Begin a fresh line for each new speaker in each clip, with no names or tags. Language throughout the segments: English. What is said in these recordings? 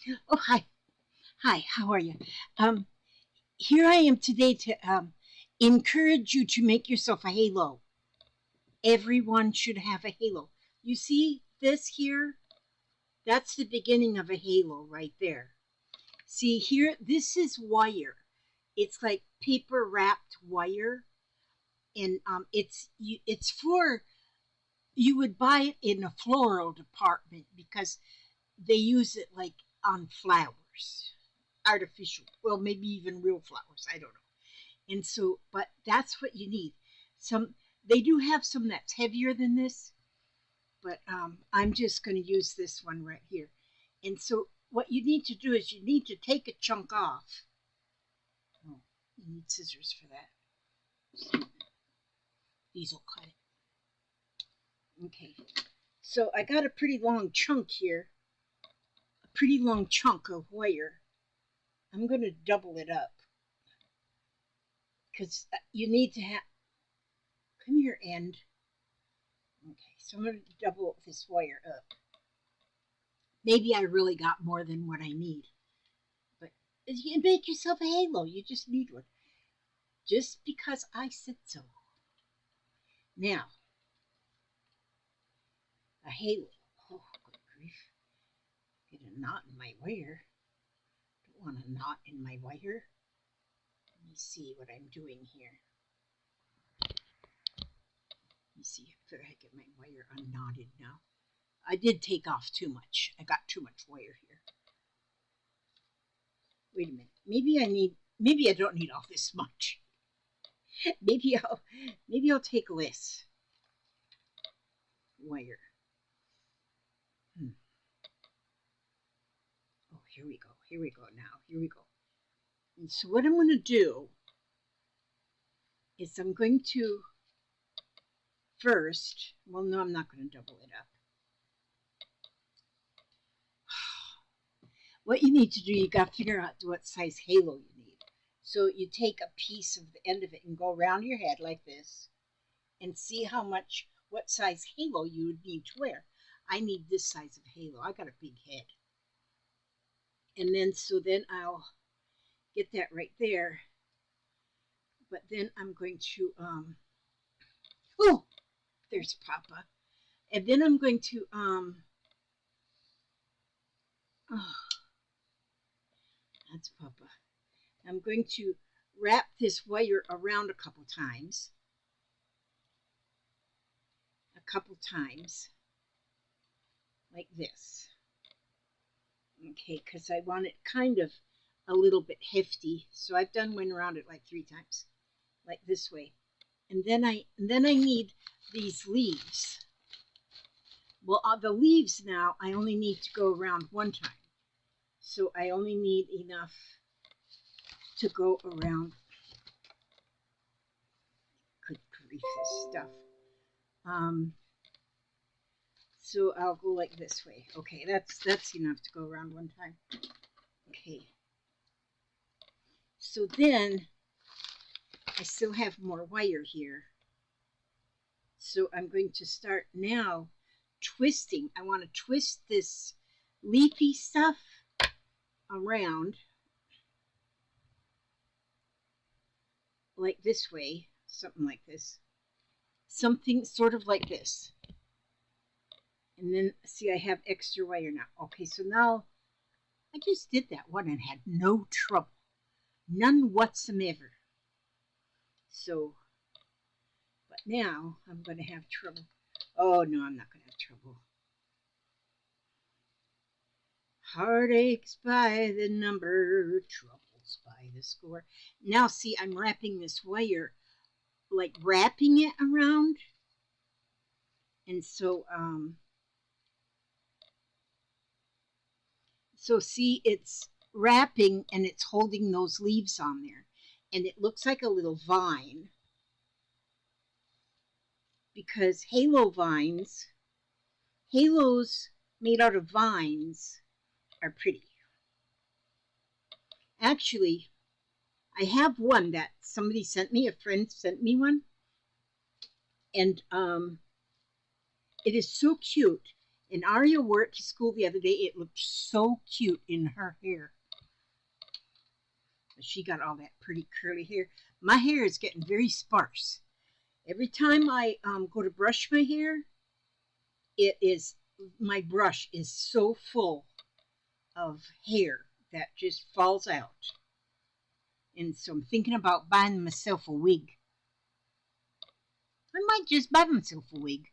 Oh, hi. Hi, how are you? Um, Here I am today to encourage you to make yourself a halo. Everyone should have a halo. You see this here? That's the beginning of a halo right there. See here, this is wire. It's like paper wrapped wire, and it's for you would buy it in a floral department because they use it like on flowers, artificial, well, maybe even real flowers. I don't know. And so, but that's what you need. Some they do have some that's heavier than this, but I'm just going to use this one right here. And so, what you need to do is you need to take a chunk off. Oh, you need scissors for that. These will cut it. Okay. So I got a pretty long chunk here, a pretty long chunk of wire. I'm going to double it up because you need to have. Come here, end. Okay, so I'm going to double this wire up. Maybe I really got more than what I need. But you can make yourself a halo. You just need one. Just because I said so. Now, a halo. Oh, good grief. Get a knot in my wire. Don't want a knot in my wire. Let me see what I'm doing here. Let me see if I get my wire unknotted now. I did take off too much. I got too much wire here. Wait a minute. Maybe I don't need all this much. maybe I'll take less wire. Oh, here we go. Here we go now. Here we go. And so what I'm going to do is I'm going to first, well, no, I'm not going to double it up. What you need to do, you got to figure out what size halo you need. So you take a piece of the end of it and go around your head like this and see what size halo you would need to wear. I need this size of halo. I got a big head. And then I'll get that right there. But then I'm going to, oh, there's Papa. And then I'm going to, oh, that's Papa. I'm going to wrap this wire around a couple times, like this. Okay, because I want it kind of a little bit hefty. So I've done one around it like 3 times, like this way. And then I need these leaves. Well, the leaves now I only need to go around 1 time. So I only need enough to go around. Good grief, this stuff. So I'll go like this way. Okay, that's enough to go around 1 time. Okay. So then I still have more wire here. So I'm going to start now twisting. I want to twist this leafy stuff around like this way, something like this. Something sort of like this. And then, see, I have extra wire now. Okay, so now I just did that one and had no trouble. None whatsoever. So, but now I'm going to have trouble. Oh, no, I'm not going to have trouble. Heartaches by the number, troubles by the score. Now, see, I'm wrapping this wire, like wrapping it around. And so, see, it's wrapping and it's holding those leaves on there. And it looks like a little vine. Because halos made out of vines are pretty. Actually, I have one that somebody sent me, a friend sent me one. And it is so cute. And Aria wore it to school the other day. It looked so cute in her hair. She got all that pretty curly hair. My hair is getting very sparse. Every time I go to brush my hair, it is my brush is so full of hair that just falls out. And so I'm thinking about buying myself a wig. I might just buy myself a wig.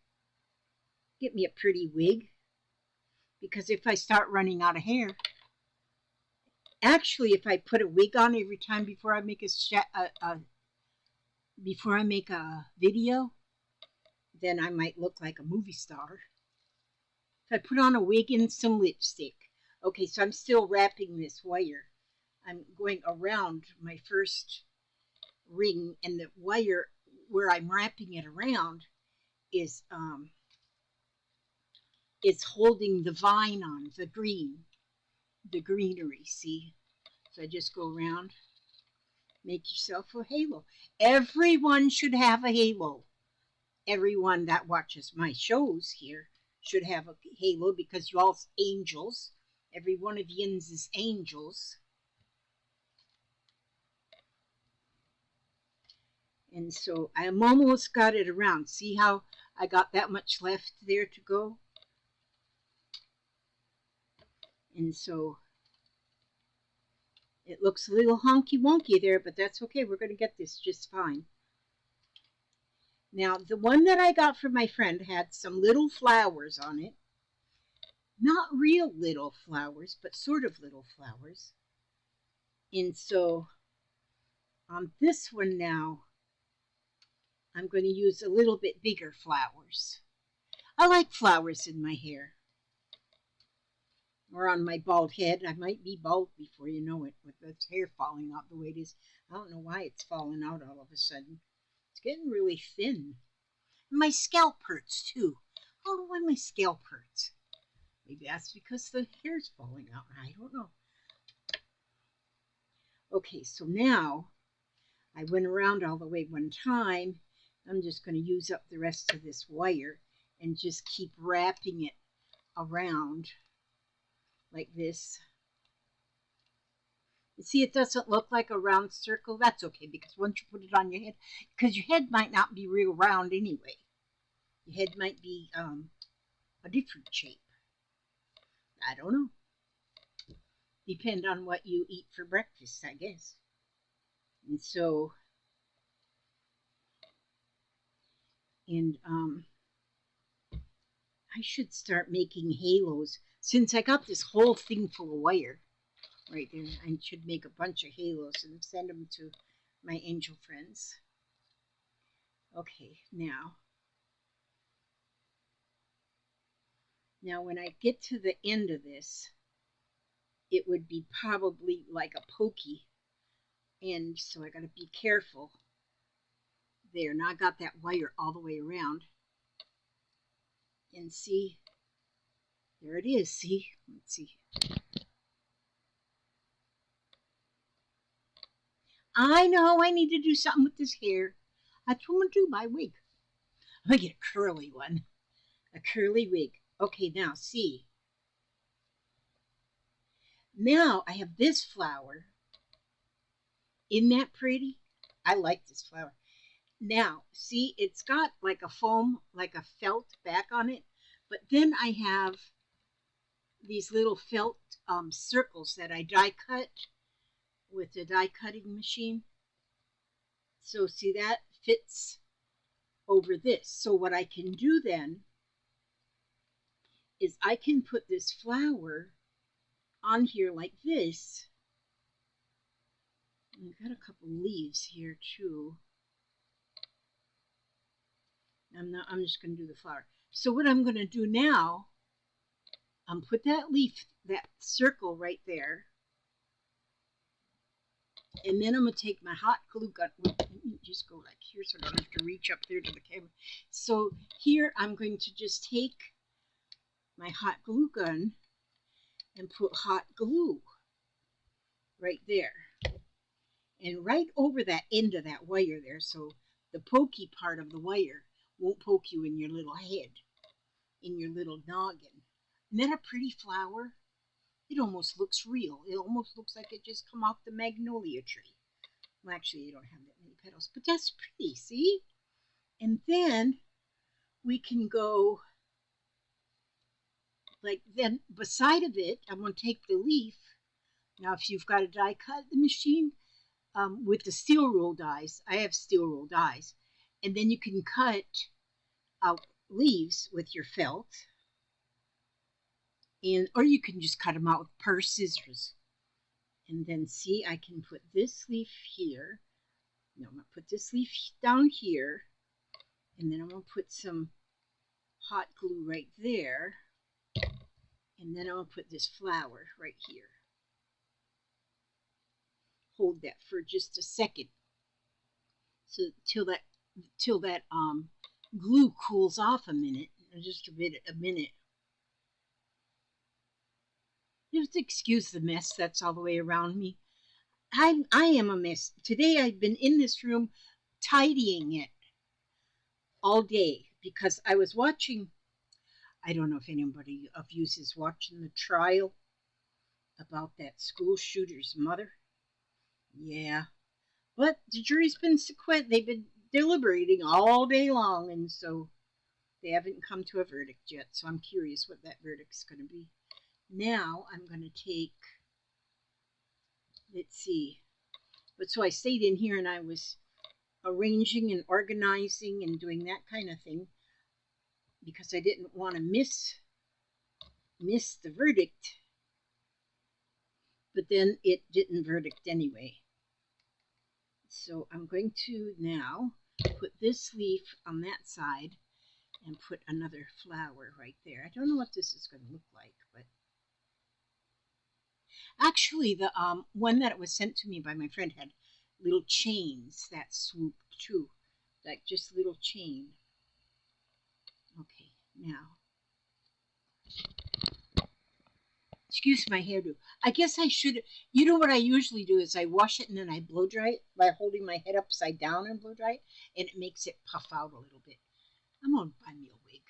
Get me a pretty wig. Because if I start running out of hair, actually, if I put a wig on every time before I make before I make a video, then I might look like a movie star. If I put on a wig and some lipstick. Okay, so I'm still wrapping this wire. I'm going around my first ring, and the wire where I'm wrapping it around is it's holding the vine on, the greenery, see? So I just go around, make yourself a halo. Everyone should have a halo. Everyone that watches my shows here should have a halo because you all angels. Every one of yins is angels. And so I'm almost got it around. See how I got that much left there to go? And so it looks a little honky wonky there, but that's okay. We're going to get this just fine. Now, the one that I got from my friend had some little flowers on it. Not real little flowers, but sort of little flowers. And so on this one now, I'm going to use a little bit bigger flowers. I like flowers in my hair. Or on my bald head. I might be bald before you know it with this hair falling out the way it is. I don't know why it's falling out all of a sudden. It's getting really thin. And my scalp hurts too. I don't know why my scalp hurts. Maybe that's because the hair's falling out. I don't know. Okay, so now I went around all the way one time. I'm just going to use up the rest of this wire and just keep wrapping it around like this. You see, it doesn't look like a round circle. That's okay, because once you put it on your head, because your head might not be real round anyway. Your head might be a different shape. I don't know. Depend on what you eat for breakfast, I guess. And so, I should start making halos. Since I got this whole thing full of wire right there, I should make a bunch of halos and send them to my angel friends. Okay, now when I get to the end of this, it would be probably like a pokey, and so I got to be careful there. Now I got that wire all the way around, and see, there it is. See, let's see. I know I need to do something with this hair. That's what I'm going to do, my wig. I'm going to get a curly one. A curly wig. Okay, now see. Now I have this flower. Isn't that pretty? I like this flower. Now, see, it's got like a foam, like a felt back on it. But then I have these little felt circles that I die cut with a die cutting machine. So see, that fits over this. So what I can do then is I can put this flower on here like this. And I've got a couple leaves here too. I'm just going to do the flower. So what I'm going to do now, put that leaf, that circle right there. And then I'm going to take my hot glue gun. Let me just go like here so I don't have to reach up there to the camera. So here I'm going to just take my hot glue gun and put hot glue right there. And right over that end of that wire there, so the pokey part of the wire won't poke you in your little head, in your little noggin. Isn't that a pretty flower? It almost looks real. It almost looks like it just come off the magnolia tree. Well, actually, they don't have that many petals, but that's pretty, see? And then we can go, like, then beside of it, I'm going to take the leaf. Now, if you've got a die cut the machine with the steel rule dies, I have steel rule dies, and then you can cut out leaves with your felt, and or you can just cut them out with per scissors. And then see, I can put this leaf here. No, I'm going to put this leaf down here, and then I'm going to put some hot glue right there, and then I'm going to put this flower right here. Hold that for just a second, so till that glue cools off a minute, just a minute. Just excuse the mess that's all the way around me. I am a mess. Today I've been in this room tidying it all day because I was watching, I don't know if anybody of you is watching the trial about that school shooter's mother. Yeah. But the jury's been sequestered. They've been deliberating all day long, and so they haven't come to a verdict yet. So I'm curious what that verdict's going to be. Now I'm going to take, let's see. But so I stayed in here and I was arranging and organizing and doing that kind of thing because I didn't want to miss the verdict. But then it didn't verdict anyway. So I'm going to now put this leaf on that side and put another flower right there. I don't know what this is going to look like, but actually the one that was sent to me by my friend had little chains that swooped too, like just little chain. Okay, now, excuse my hairdo. I guess I should, you know what I usually do is I wash it and then I blow dry it by holding my head upside down and blow dry it, and it makes it puff out a little bit. I'm going to buy me a wig.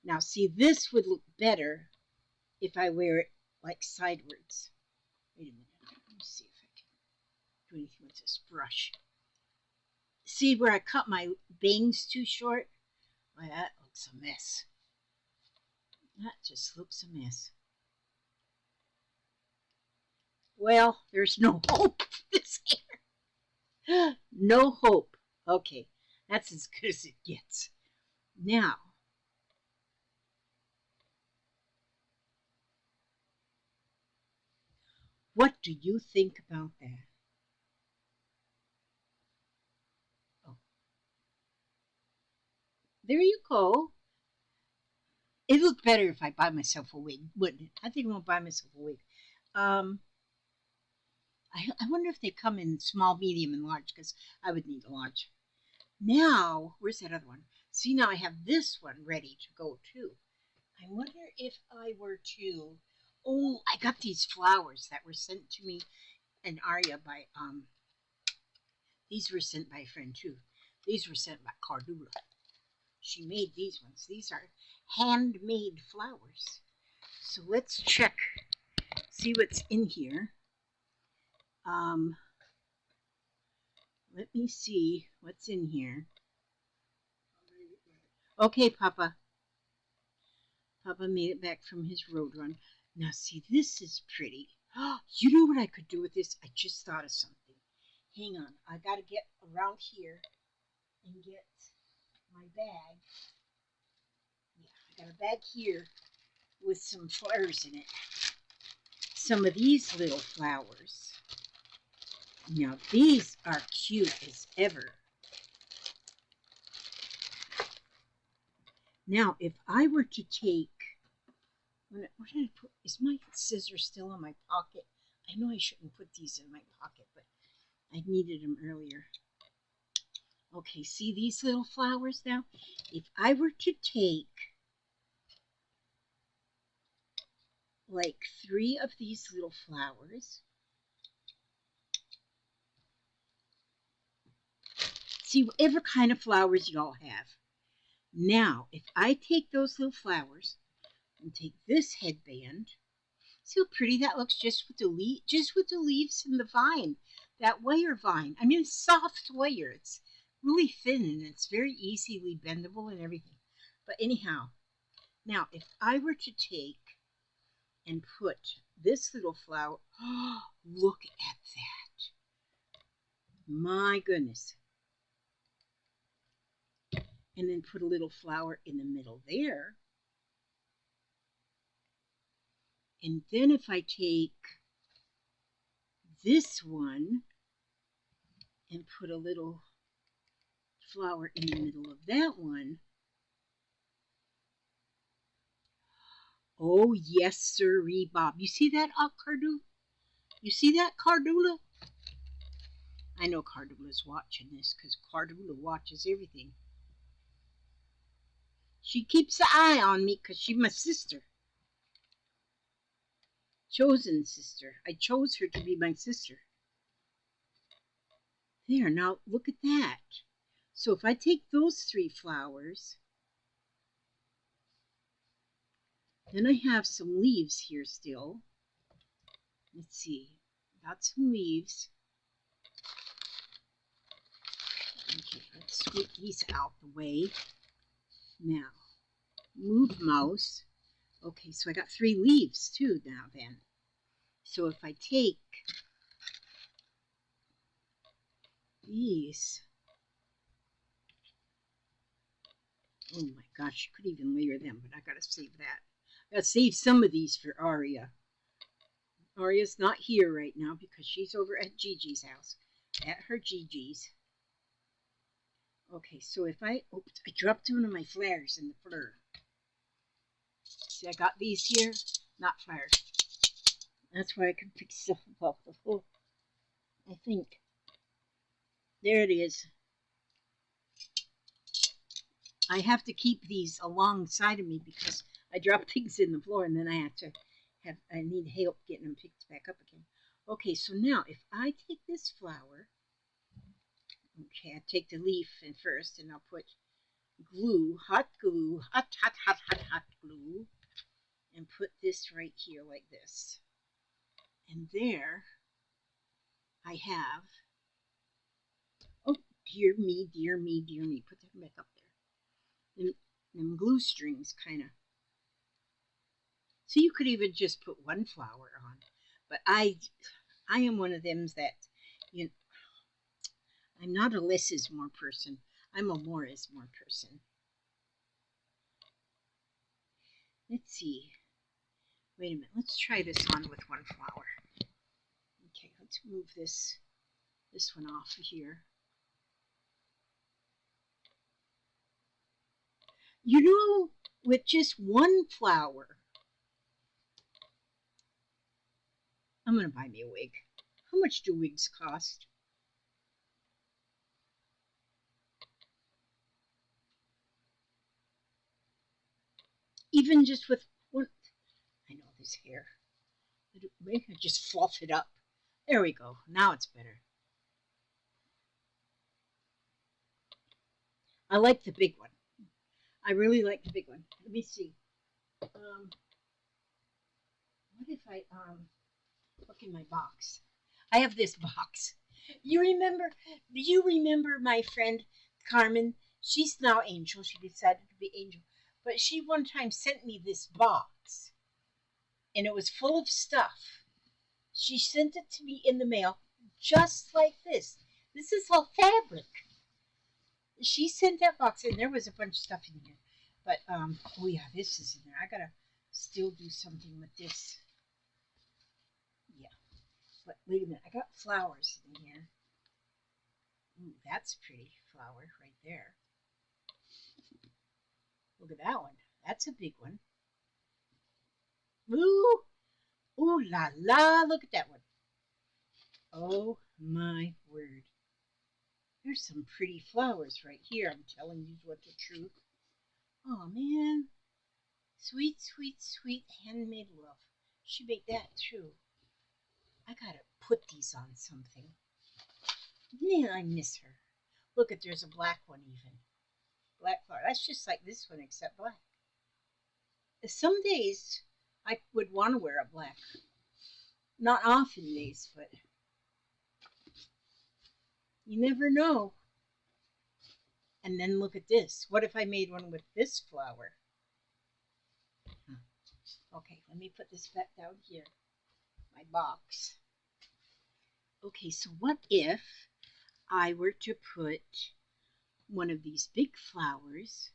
Now, see, this would look better if I wear it like sideways. Wait a minute. Let me see if I can do anything with this brush. See where I cut my bangs too short? Well, that looks a mess. That just looks a mess. Well, there's no hope for this hair. No hope. Okay, that's as good as it gets. Now, what do you think about that? Oh, there you go. It'd look better if I buy myself a wig, wouldn't it? I think I'm gonna buy myself a wig. Um, I wonder if they come in small, medium, and large, because I would need a large. Now, where's that other one? See, now I have this one ready to go too. I wonder if I were to, oh, I got these flowers that were sent to me and Aria by, these were sent by a friend too. These were sent by Cardula. She made these ones. These are handmade flowers. So let's check, see what's in here. Let me see what's in here. Okay, Papa. Papa made it back from his road run. Now, see, this is pretty. You know what I could do with this? I just thought of something. Hang on. I got to get around here and get my bag. Yeah, I got a bag here with some flowers in it. Some of these little flowers. Now, these are cute as ever. Now, if I were to take, what did I put? Is my scissors still in my pocket? I know I shouldn't put these in my pocket, but I needed them earlier. Okay, see these little flowers now? If I were to take like 3 of these little flowers, see whatever kind of flowers y'all have. Now, if I take those little flowers and take this headband, see how pretty that looks just with the leaves and the vine, that wire vine. I mean, it's soft wire. It's really thin and it's very easily bendable and everything. But anyhow, now if I were to take and put this little flower, oh, look at that. My goodness. And then put a little flower in the middle there. And then if I take this one and put a little flower in the middle of that one. Oh, yes, sirree, Bob. You see that, Cardula? You see that, Cardula? I know Cardula's watching this because Cardula watches everything. She keeps an eye on me because she's my sister. Chosen sister. I chose her to be my sister. There, now look at that. So if I take those 3 flowers, then I have some leaves here still. Let's see. Got some leaves. Okay, let's scoot these out the way. Now, move mouse. Okay, so I got 3 leaves too now then. So if I take these, oh my gosh, you could even layer them, but I gotta save that. I gotta save some of these for Aria. Aria's not here right now because she's over at Gigi's house, at her Gigi's. Okay, so if I dropped one of my flares in the fleur. See, I got these here, not flares. That's why I can pick stuff up. I think. There it is. I have to keep these alongside of me because I drop things in the floor and then I need help getting them picked back up again. Okay, so now if I take this flower, okay, I take the leaf in first and I'll put glue, hot glue, hot glue, and put this right here like this. And there I have, oh, dear me, dear me, dear me, put that back up there. Them glue strings kind of. So you could even just put one flower on. But I am one of them that, you know, I'm not a less is more person. I'm a more is more person. Let's see. Wait a minute. Let's try this on with one flower. Okay, let's move this one off of here. You know, with just one flower, I'm going to buy me a wig. How much do wigs cost? Even just with one, I know this hair. Maybe I just fluff it up. There we go. Now it's better. I like the big one. I really like the big one. Let me see. What if I look in my box? I have this box. You remember? Do you remember my friend Carmen? She's now Angel. She decided to be Angel, but she one time sent me this box, and it was full of stuff. She sent it to me in the mail, just like this. This is all fabric. She sent that box, and there was a bunch of stuff in here. But oh yeah, this is in there. I gotta still do something with this. Yeah, but wait a minute. I got flowers in here. Ooh, that's a pretty flower right there. Look at that one. That's a big one. Ooh, ooh la la. Look at that one. Oh my word. There's some pretty flowers right here. I'm telling you what the truth. Oh man. Sweet, sweet, sweet handmade love. She made that too. I gotta put these on something. Man, I miss her. Look at there's a black one even. black flower. That's just like this one except black. Some days I would want to wear a black. Not often days, but you never know. And then look at this. What if I made one with this flower? Okay, let me put this back down here. My box. Okay, so what if I were to put one of these big flowers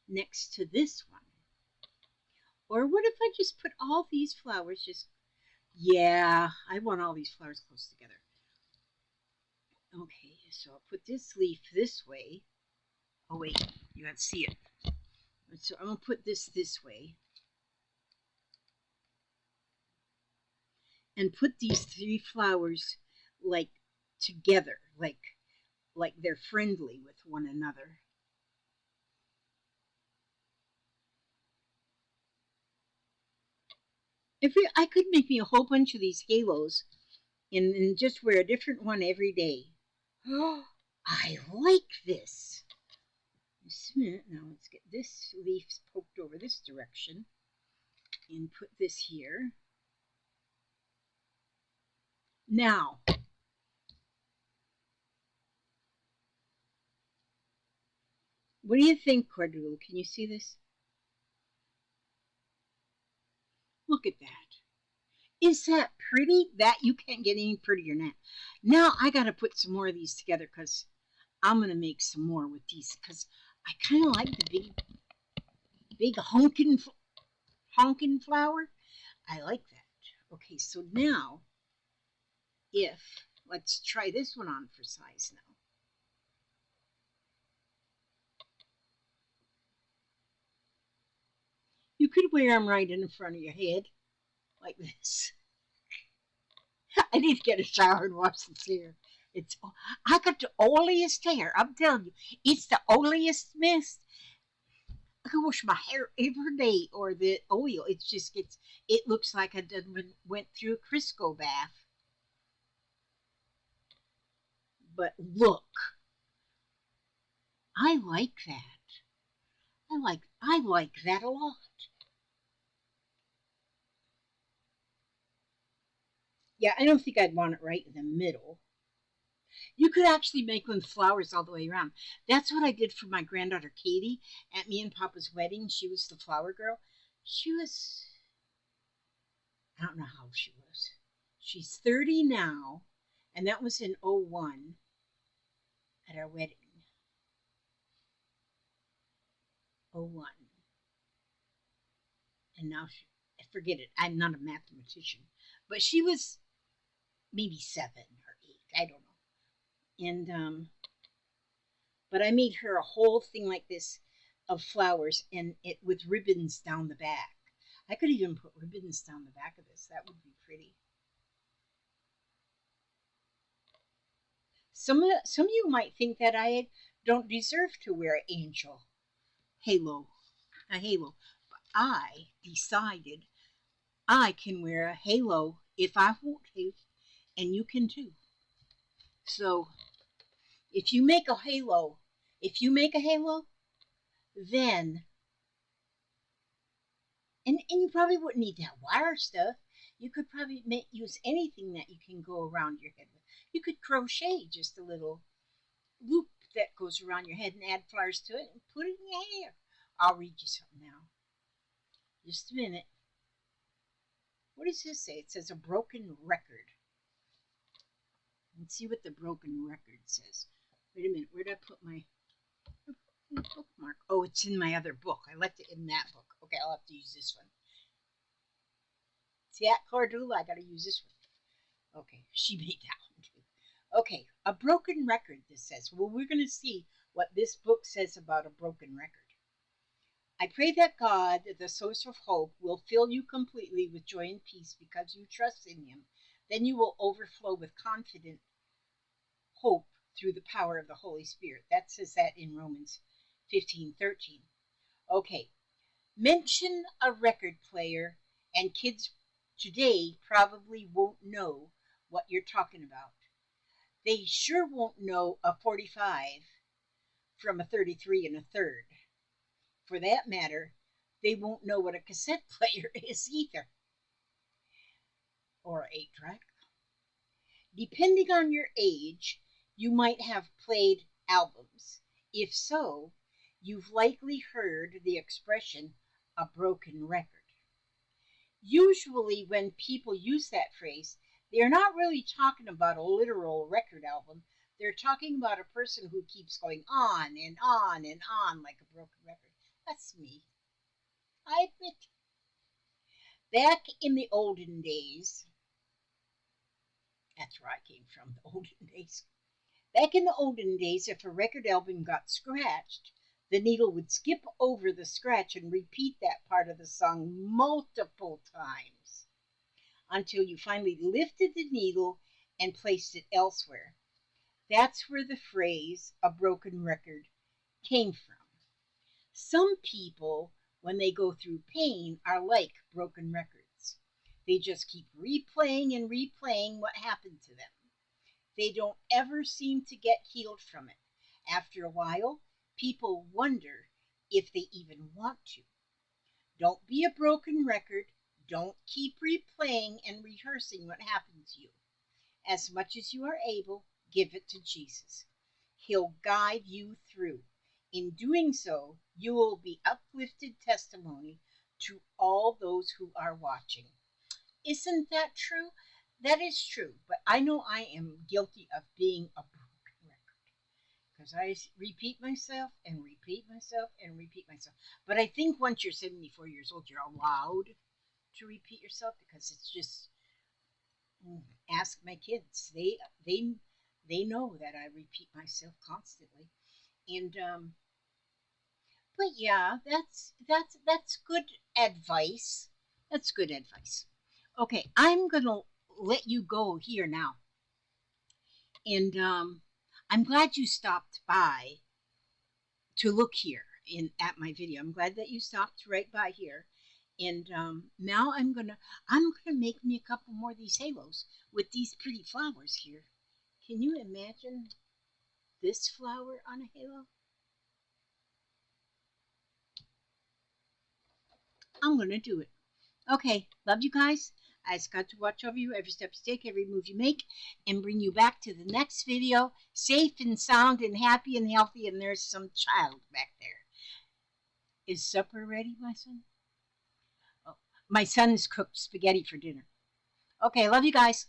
next to this one? Or what if I just put all these flowers just, yeah, I want all these flowers close together. Okay, so I'll put this leaf this way. Oh wait, you have to see it. So I'm gonna put this way. And put these three flowers like together, like they're friendly with one another. If I could make me a whole bunch of these halos and just wear a different one every day. Oh, I like this. Just a minute. Now let's get this leaf poked over this direction and put this here. Now, what do you think, Cordula? Can you see this? Look at that. Is that pretty? That you can't get any prettier than that. Now I got to put some more of these together because I'm going to make some more with these because I kind of like the big honking flower. I like that. Okay, so now let's try this one on for size now. You could wear them right in the front of your head like this. I need to get a shower and wash this hair. It's I got the oiliest hair. I'm telling you, it's the oiliest mist. I can wash my hair every day, or the oil. It just gets. It looks like I went through a Crisco bath. But look, I like that. I like that a lot. Yeah, I don't think I'd want it right in the middle. You could actually make one with flowers all the way around. That's what I did for my granddaughter Katie at me and Papa's wedding. She was the flower girl. She was, I don't know how she was. She's 30 now, and that was in '01 at our wedding. '01. And now forget it. I'm not a mathematician, but she was maybe 7 or 8. I don't know. And but I made her a whole thing like this of flowers and it with ribbons down the back. I could even put ribbons down the back of this. That would be pretty. Some of you might think that I don't deserve to wear an angel halo, a halo. But I decided I can wear a halo if I want to, and you can too. So if you make a halo, then and you probably wouldn't need to have wire stuff. You could probably use anything that you can go around your head with. You could crochet just a little loop that goes around your head and add flowers to it and put it in your hair. I'll read you something now. Just a minute. What does this say? It says a broken record. Let's see what the broken record says. Wait a minute. Where did I put my bookmark? Oh, it's in my other book. I left it in that book. Okay, I'll have to use this one. See that, Cordula? I got to use this one. Okay, she made that one too. Okay, a broken record, this says. Well, we're going to see what this book says about a broken record. I pray that God, the source of hope, will fill you completely with joy and peace because you trust in Him. Then you will overflow with confident hope through the power of the Holy Spirit. That says that in Romans 15:13. Okay, mention a record player, and kids today probably won't know what you're talking about. They sure won't know a 45 from a 33 and a third. For that matter, they won't know what a cassette player is either, or an 8 track. Depending on your age, you might have played albums. If so, you've likely heard the expression a broken record. Usually, when people use that phrase, they're not really talking about a literal record album. They're talking about a person who keeps going on and on and on like a broken record. That's me. I admit. Back in the olden days, that's where I came from, the olden days. Back in the olden days, if a record album got scratched, the needle would skip over the scratch and repeat that part of the song multiple times until you finally lifted the needle and placed it elsewhere. That's where the phrase a broken record came from. Some people, when they go through pain, are like broken records. They just keep replaying and replaying what happened to them. They don't ever seem to get healed from it. After a while, people wonder if they even want to. Don't be a broken record. Don't keep replaying and rehearsing what happened to you. As much as you are able, give it to Jesus. He'll guide you through. In doing so, you will be uplifted testimony to all those who are watching. Isn't that true? That is true, but I know I am guilty of being a broken record because I repeat myself and repeat myself and repeat myself. But I think once you're 74 years old, you're allowed to repeat yourself because it's just ask my kids. They know that I repeat myself constantly, and but yeah, that's good advice. That's good advice. Okay, I'm gonna let you go here now, and I'm glad you stopped by to look here in at my video. I'm glad that you stopped right by here, and now I'm gonna make me a couple more of these halos with these pretty flowers here. Can you imagine this flower on a halo? I'm gonna do it. Okay, love you guys. I just got to watch over you every step you take, every move you make, and bring you back to the next video, safe and sound and happy and healthy. And there's some child back there. Is supper ready, my son? Oh, my son's cooked spaghetti for dinner. Okay, love you guys.